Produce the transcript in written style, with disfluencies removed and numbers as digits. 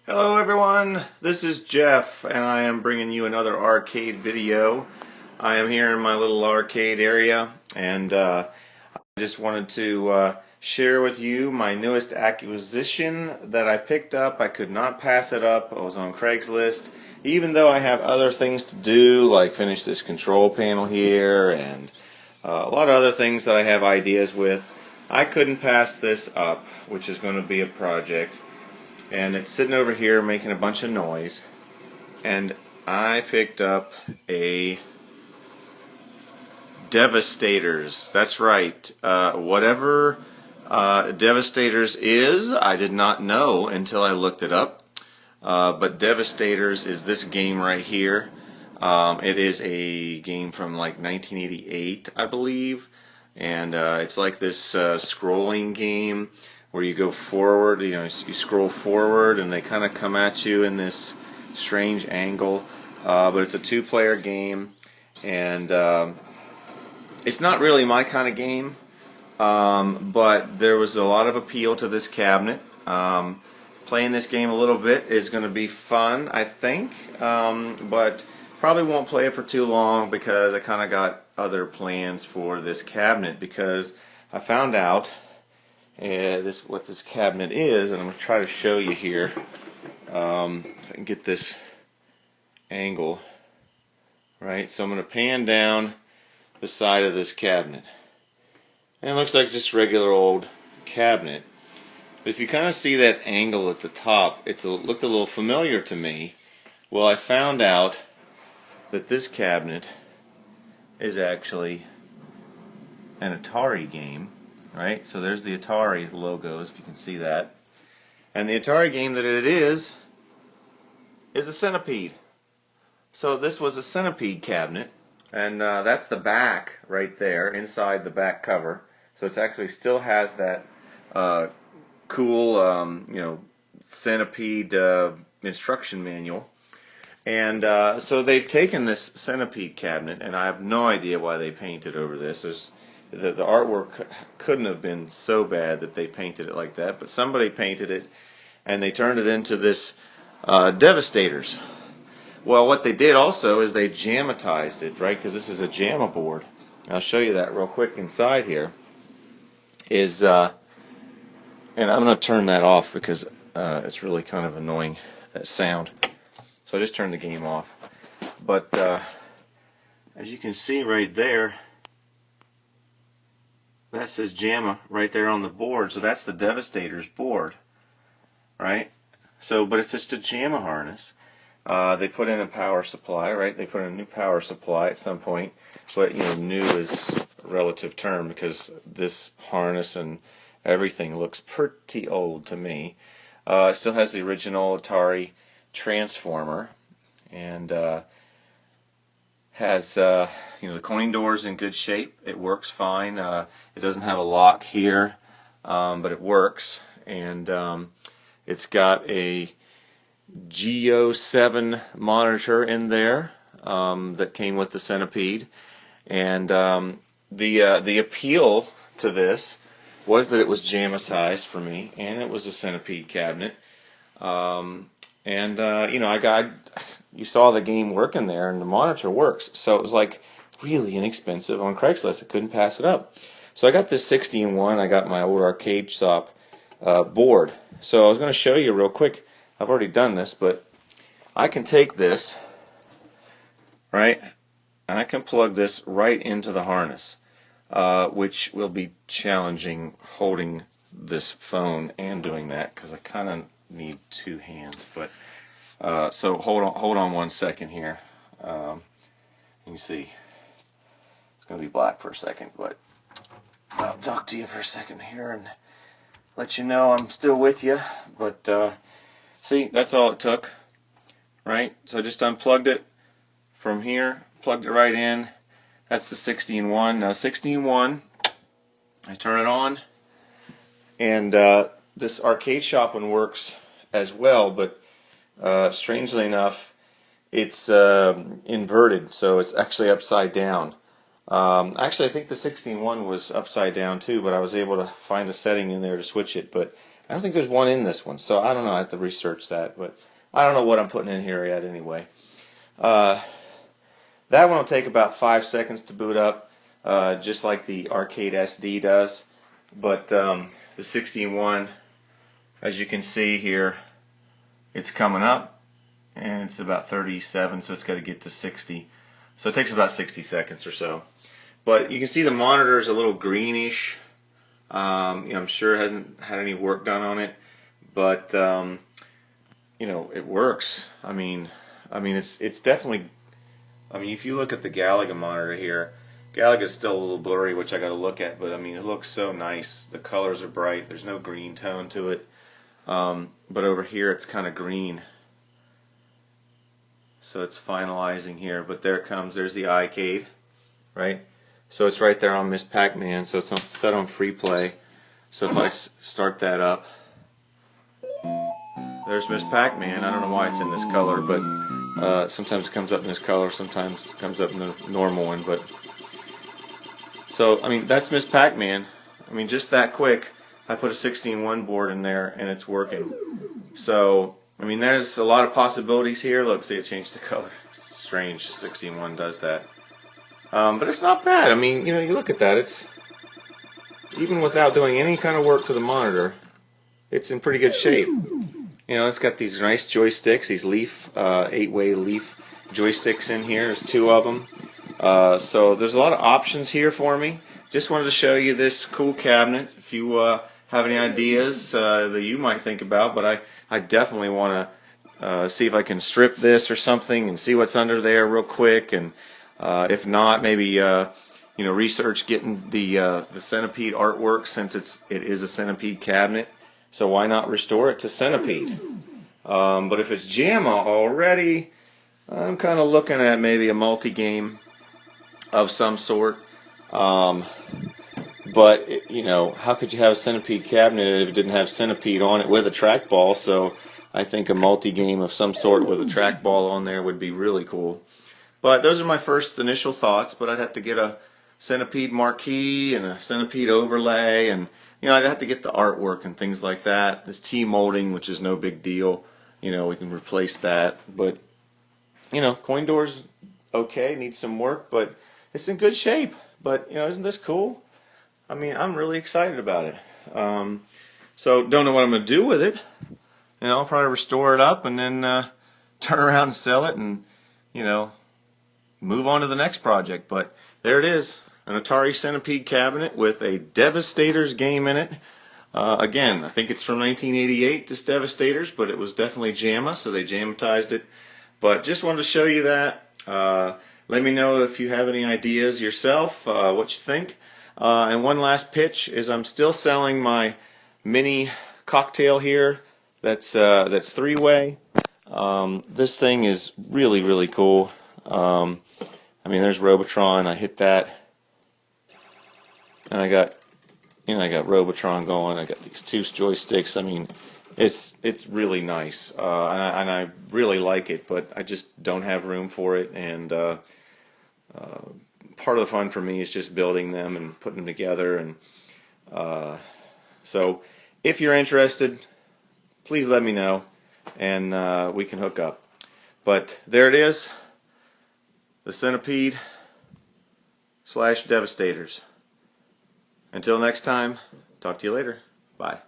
Hello everyone, this is Jeff and I am bringing you another arcade video. I am here in my little arcade area and I just wanted to share with you my newest acquisition that I picked up. I could not pass it up. I was on Craigslist. Even though I have other things to do like finish this control panel here and a lot of other things that I have ideas with, I couldn't pass this up, which is going to be a project. And it's sitting over here making a bunch of noise, and I picked up a Devastators. That's right. Whatever Devastators is, I did not know until I looked it up. But Devastators is this game right here. It is a game from like 1988, I believe, and it's like this scrolling game where you go forward, you scroll forward and they kind of come at you in this strange angle, but it's a two-player game, and it's not really my kind of game, but there was a lot of appeal to this cabinet. Playing this game a little bit is going to be fun, I think, but probably won't play it for too long because I kind of got other plans for this cabinet, because I found out what this cabinet is, and I'm going to try to show you here if I can get this angle right. So I'm going to pan down the side of this cabinet, and it looks like just regular old cabinet, but if you kind of see that angle at the top, it looked a little familiar to me. Well, I found out that this cabinet is actually an Atari game. Right, so there's the Atari logos, if you can see that. And the Atari game that it is a Centipede. So this was a Centipede cabinet, and that's the back right there, inside the back cover. So it actually still has that cool, Centipede instruction manual. And so they've taken this Centipede cabinet, and I have no idea why they painted over this. The artwork couldn't have been so bad that they painted it like that, but somebody painted it and they turned it into this Devastators. Well, what they did also is they jammatized it, right? Because this is a JAMA board. I'll show you that real quick inside here. And I'm going to turn that off because it's really kind of annoying, that sound. So I just turned the game off. But as you can see right there, that says JAMA right there on the board, so that's the Devastators board, right? So, but it's just a JAMA harness. They put in a power supply, right? They put in a new power supply at some point, but new is a relative term because this harness and everything looks pretty old to me. It still has the original Atari transformer, and has the coin doors in good shape. It works fine. It doesn't have a lock here, but it works, and it's got a Go7 monitor in there that came with the Centipede, and the appeal to this was that it was JAMA sized for me, and it was a Centipede cabinet. You saw the game working there, and the monitor works, so it was like really inexpensive on Craigslist. I couldn't pass it up. So I got this 60-in-1. I got my old arcade shop board. So I was going to show you real quick. I've already done this, but I can take this, right, and I can plug this right into the harness, which will be challenging holding this phone and doing that because I kind of need two hands. But so hold on 1 second here. You can see it's going to be black for a second, but I'll talk to you for a second here and let you know I'm still with you. But see, that's all it took, right? So I just unplugged it from here, plugged it right in. That's the 60-in-1. Now 60-in-1, I turn it on, and this arcade shop one works as well, but strangely enough, it's inverted, so it's actually upside down. Actually, I think the 16-in-1 was upside down too, but I was able to find a setting in there to switch it. But I don't think there's one in this one, so I don't know. I have to research that, but I don't know what I'm putting in here yet anyway. That one will take about 5 seconds to boot up, just like the Arcade SD does. But the 16.1, as you can see here, it's coming up, and it's about 37, so it's got to get to 60. So it takes about 60 seconds or so. But you can see the monitor is a little greenish. I'm sure it hasn't had any work done on it, but it works. I mean, it's definitely. I mean, if you look at the Galaga monitor here, Galaga's still a little blurry, which I got to look at. But I mean, it looks so nice. The colors are bright. There's no green tone to it. But over here, it's kind of green. So it's finalizing here. But there it comes. There's the iCade, right? So it's right there on Miss Pac-Man, so it's set on free play. So if I start that up, there's Miss Pac-Man. I don't know why it's in this color, but sometimes it comes up in this color, sometimes it comes up in the normal one. But so, I mean, that's Miss Pac-Man. I mean, just that quick, I put a 16.1 board in there, and it's working. So, I mean, there's a lot of possibilities here. Look, see, it changed the color. It's strange, 16.1 does that. But it's not bad. I mean, you look at that. It's even without doing any kind of work to the monitor, it's in pretty good shape. It's got these nice joysticks, these leaf, 8-way leaf joysticks in here. There's 2 of them. So there's a lot of options here for me. Just wanted to show you this cool cabinet. If you have any ideas that you might think about, but I definitely want to see if I can strip this or something and see what's under there real quick. And if not, maybe research getting the Centipede artwork, since it is a Centipede cabinet. So why not restore it to Centipede? But if it's JAMA already, I'm kind of looking at maybe a multi-game of some sort. But how could you have a Centipede cabinet if it didn't have Centipede on it with a trackball? So I think a multi-game of some sort with a trackball on there would be really cool. But those are my first initial thoughts, but I'd have to get a Centipede marquee and a Centipede overlay, and I'd have to get the artwork and things like that. This T-molding, which is no big deal, we can replace that. But, coin door's okay, needs some work, but it's in good shape. But, isn't this cool? I mean, I'm really excited about it. So, don't know what I'm going to do with it. I'll probably restore it up and then turn around and sell it and, move on to the next project. But there it is, an Atari Centipede cabinet with a Devastators game in it. Again, I think it's from 1988, this Devastators, but it was definitely JAMA, so they JAMatized it. But just wanted to show you that. Let me know if you have any ideas yourself, what you think. And one last pitch is I'm still selling my mini cocktail here. That's 3-way. This thing is really, really cool. I mean, there's Robotron. I hit that, and I got Robotron going. I got these 2 joysticks. I mean, it's really nice, and I really like it, but I just don't have room for it. And part of the fun for me is just building them and putting them together. And so, if you're interested, please let me know, and we can hook up. But there it is. The Centipede / Devastators. Until next time, talk to you later. Bye.